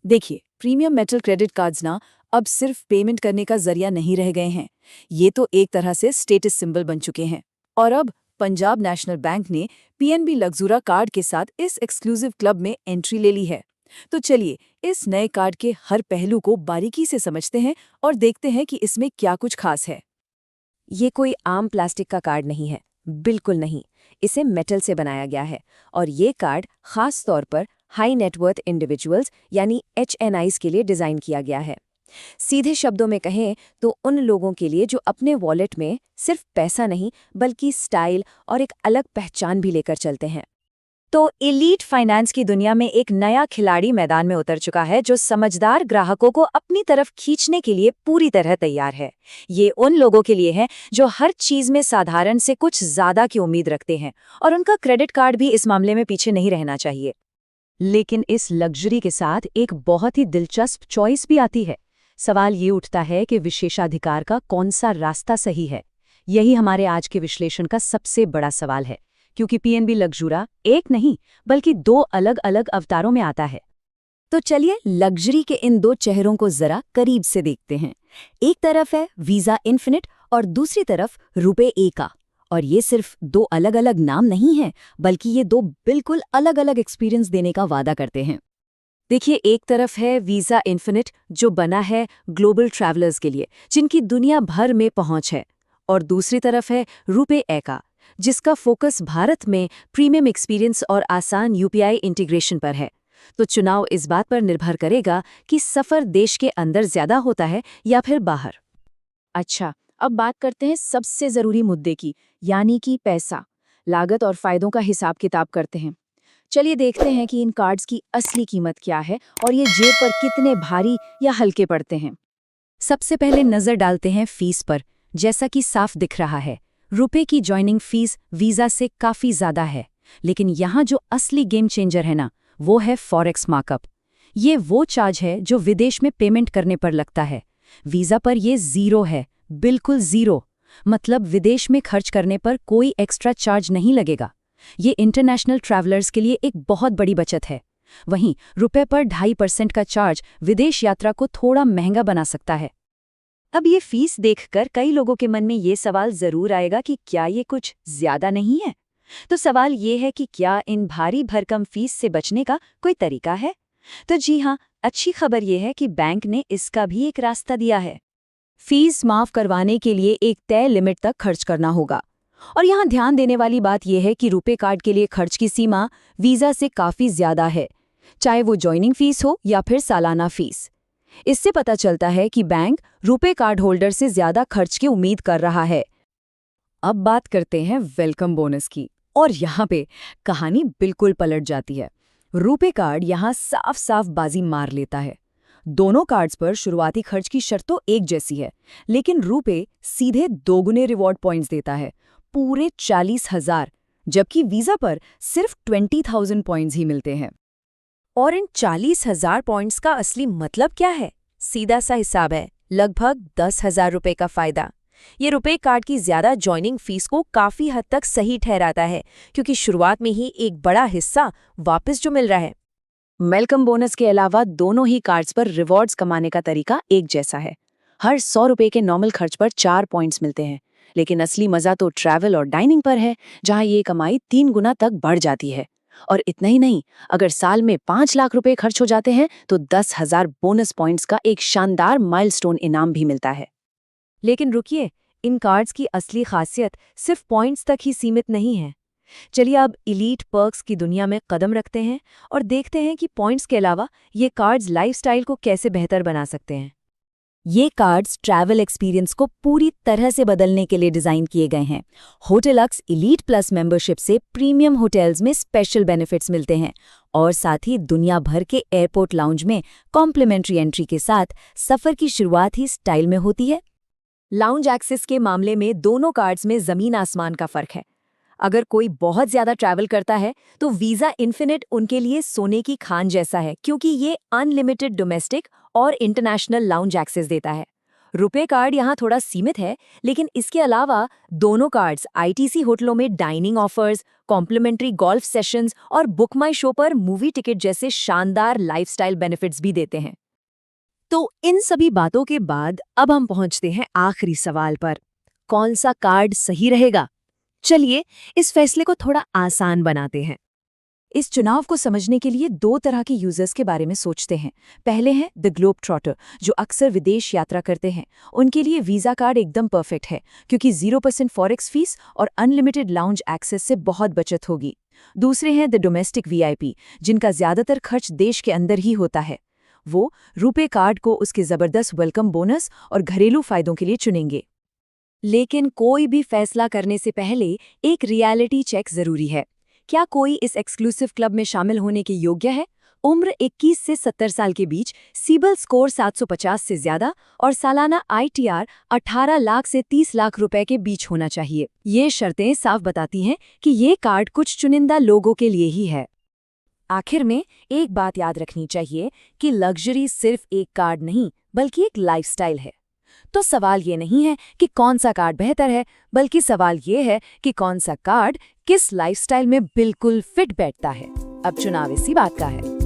देखिए, premium metal credit cards ना अब सिर्फ पेमेंट करने का जरिया नहीं रह गए हैं। ये तो एक तरह से स्टेटस सिंबल बन चुके हैं। और अब पंजाब नेशनल बैंक ने पीएनबी लग्जूरा कार्ड के साथ इस एक्सक्लूसिव क्लब में एंट्री ले ली है। तो चलिए, इस नए कार्ड के हर पहलू को बारीकी से समझते हैं और देखते हैं कि इसमें क्या कुछ खास है। ये कोई आम प्लास्टिक का कार्ड नहीं है, बिल्कुल नहीं। इसे मेटल से बनाया गया है और ये कार्ड खास तौर पर हाई नेटवर्थ इंडिविजुअल्स यानी HNIs के लिए डिज़ाइन किया गया है। सीधे शब्दों में कहें तो उन लोगों के लिए जो अपने वॉलेट में सिर्फ पैसा नहीं बल्कि स्टाइल और एक अलग पहचान भी लेकर चलते हैं। तो एलीट फाइनेंस की दुनिया में एक नया खिलाड़ी मैदान में उतर चुका है जो समझदार ग्राहकों को अपनी तरफ खींचने के लिए पूरी तरह तैयार है। ये उन लोगों के लिए है जो हर चीज में साधारण से कुछ ज्यादा की उम्मीद रखते हैं और उनका क्रेडिट कार्ड भी इस मामले में पीछे नहीं रहना चाहिए। लेकिन इस लग्जरी के साथ एक बहुत ही दिलचस्प चॉइस भी आती है। सवाल ये उठता है कि विशेषाधिकार का कौन सा रास्ता सही है। यही हमारे आज के विश्लेषण का सबसे बड़ा सवाल है, क्योंकि पीएनबी लग्जूरा एक नहीं बल्कि दो अलग अलग अवतारों में आता है। तो चलिए, लग्जरी के इन दो चेहरों को जरा करीब से देखते हैं। एक तरफ है वीजा इन्फिनिट और दूसरी तरफ रुपे ए का। और ये सिर्फ दो अलग अलग नाम नहीं हैं, बल्कि ये दो बिल्कुल अलग अलग एक्सपीरियंस देने का वादा करते हैं। देखिए, एक तरफ है वीजा इन्फिनिट जो बना है ग्लोबल ट्रैवलर्स के लिए, जिनकी दुनिया भर में पहुंच है। और दूसरी तरफ है रुपे ए का, जिसका फोकस भारत में प्रीमियम एक्सपीरियंस और आसान यूपीआई इंटीग्रेशन पर है। तो चुनाव इस बात पर निर्भर करेगा कि सफ़र देश के अंदर ज़्यादा होता है या फिर बाहर। अच्छा, अब बात करते हैं सबसे ज़रूरी मुद्दे की, यानी कि पैसा, लागत और फ़ायदों का हिसाब किताब करते हैं। चलिए देखते हैं कि इन कार्ड्स की असली कीमत क्या है और ये जेब पर कितने भारी या हल्के पड़ते हैं। सबसे पहले नज़र डालते हैं फीस पर। जैसा कि साफ दिख रहा है, रुपए की जॉइनिंग फीस वीज़ा से काफ़ी ज़्यादा है। लेकिन यहाँ जो असली गेम चेंजर है ना, वो है फॉरेक्स मार्कअप। ये वो चार्ज है जो विदेश में पेमेंट करने पर लगता है। वीज़ा पर ये ज़ीरो है, बिल्कुल ज़ीरो। मतलब विदेश में खर्च करने पर कोई एक्स्ट्रा चार्ज नहीं लगेगा। ये इंटरनेशनल ट्रैवलर्स के लिए एक बहुत बड़ी बचत है। वहीं रुपए पर 2.5% का चार्ज विदेश यात्रा को थोड़ा महंगा बना सकता है। अब ये फीस देखकर कई लोगों के मन में ये सवाल जरूर आएगा कि क्या ये कुछ ज्यादा नहीं है। तो सवाल ये है कि क्या इन भारी भरकम फीस से बचने का कोई तरीका है? तो जी हाँ, अच्छी खबर ये है कि बैंक ने इसका भी एक रास्ता दिया है। फीस माफ करवाने के लिए एक तय लिमिट तक खर्च करना होगा। और यहाँ ध्यान देने वाली बात यह है कि रुपे कार्ड के लिए खर्च की सीमा वीज़ा से काफ़ी ज़्यादा है, चाहे वो जॉइनिंग फीस हो या फिर सालाना फीस। इससे पता चलता है कि बैंक रुपे कार्ड होल्डर से ज़्यादा खर्च की उम्मीद कर रहा है। अब बात करते हैं वेलकम बोनस की, और यहाँ पे कहानी बिल्कुल पलट जाती है। रुपे कार्ड यहाँ साफ साफ बाजी मार लेता है। दोनों कार्ड्स पर शुरुआती खर्च की शर्त तो एक जैसी है, लेकिन रुपे सीधे दोगुने रिवॉर्ड पॉइंट्स देता है, पूरे 40,000, जबकि वीज़ा पर सिर्फ 20,000 पॉइंट्स ही मिलते हैं। और इन 40,000 पॉइंट्स का असली मतलब क्या है? सीधा सा हिसाब है, लगभग 10,000 रुपये का फ़ायदा। ये रुपे कार्ड की ज़्यादा जॉइनिंग फीस को काफ़ी हद तक सही ठहराता है, क्योंकि शुरुआत में ही एक बड़ा हिस्सा वापस जो मिल रहा है। वेलकम बोनस के अलावा दोनों ही कार्ड्स पर रिवॉर्ड्स कमाने का तरीका एक जैसा है। हर 100 रुपये के नॉर्मल खर्च पर 4 पॉइंट्स मिलते हैं। लेकिन असली मज़ा तो ट्रैवल और डाइनिंग पर है, जहां ये कमाई 3 गुना तक बढ़ जाती है। और इतना ही नहीं, अगर साल में 5 लाख रुपए खर्च हो जाते हैं तो 10,000 बोनस पॉइंट्स का एक शानदार माइलस्टोन इनाम भी मिलता है। लेकिन रुकिए, इन कार्ड्स की असली खासियत सिर्फ पॉइंट्स तक ही सीमित नहीं है। चलिए अब इलीट पर्क्स की दुनिया में कदम रखते हैं और देखते हैं कि पॉइंट्स के अलावा ये कार्ड्स लाइफस्टाइल को कैसे बेहतर बना सकते हैं। ये कार्ड्स ट्रैवल एक्सपीरियंस को पूरी तरह से बदलने के लिए डिज़ाइन किए गए हैं। होटलक्स इलीट प्लस मेंबरशिप से प्रीमियम होटल्स में स्पेशल बेनिफिट्स मिलते हैं और साथ ही दुनिया भर के एयरपोर्ट लाउंज में कॉम्प्लीमेंट्री एंट्री के साथ सफ़र की शुरुआत ही स्टाइल में होती है। लाउंज एक्सेस के मामले में दोनों कार्ड्स में ज़मीन आसमान का फ़र्क है। अगर कोई बहुत ज़्यादा ट्रैवल करता है तो वीज़ा इन्फिनिट उनके लिए सोने की खान जैसा है, क्योंकि ये अनलिमिटेड डोमेस्टिक और इंटरनेशनल लाउंज एक्सेस देता है। रुपे कार्ड यहाँ थोड़ा सीमित है, लेकिन इसके अलावा दोनों कार्ड्स आईटीसी होटलों में dining offers, complimentary golf sessions और बुक माई शो पर मूवी टिकट जैसे शानदार लाइफस्टाइल बेनिफिट्स भी देते हैं। तो इन सभी बातों के बाद अब हम पहुंचते हैं आखिरी सवाल पर, कौन सा कार्ड सही रहेगा? चलिए इस फैसले को थोड़ा आसान बनाते हैं। इस चुनाव को समझने के लिए दो तरह के यूजर्स के बारे में सोचते हैं। पहले हैं द ग्लोब ट्रॉटर, जो अक्सर विदेश यात्रा करते हैं। उनके लिए वीज़ा कार्ड एकदम परफेक्ट है, क्योंकि 0% फॉरेक्स फीस और अनलिमिटेड लाउंज एक्सेस से बहुत बचत होगी। दूसरे हैं द डोमेस्टिक वीआईपी, जिनका ज़्यादातर खर्च देश के अंदर ही होता है। वो रुपे कार्ड को उसके ज़बरदस्त वेलकम बोनस और घरेलू फ़ायदों के लिए चुनेंगे। लेकिन कोई भी फैसला करने से पहले एक रियलिटी चेक जरूरी है। क्या कोई इस एक्सक्लूसिव क्लब में शामिल होने के योग्य है? उम्र 21 से 70 साल के बीच, सिबिल स्कोर 750 से ज्यादा और सालाना आईटीआर 18 लाख से 30 लाख रुपए के बीच होना चाहिए। ये शर्तें साफ बताती हैं कि ये कार्ड कुछ चुनिंदा लोगों के लिए ही है। आखिर में एक बात याद रखनी चाहिए कि लग्जरी सिर्फ एक कार्ड नहीं, बल्कि एक लाइफस्टाइल है। तो सवाल ये नहीं है कि कौन सा कार्ड बेहतर है, बल्कि सवाल ये है कि कौन सा कार्ड किस लाइफस्टाइल में बिल्कुल फिट बैठता है। अब चुनाव इसी बात का है।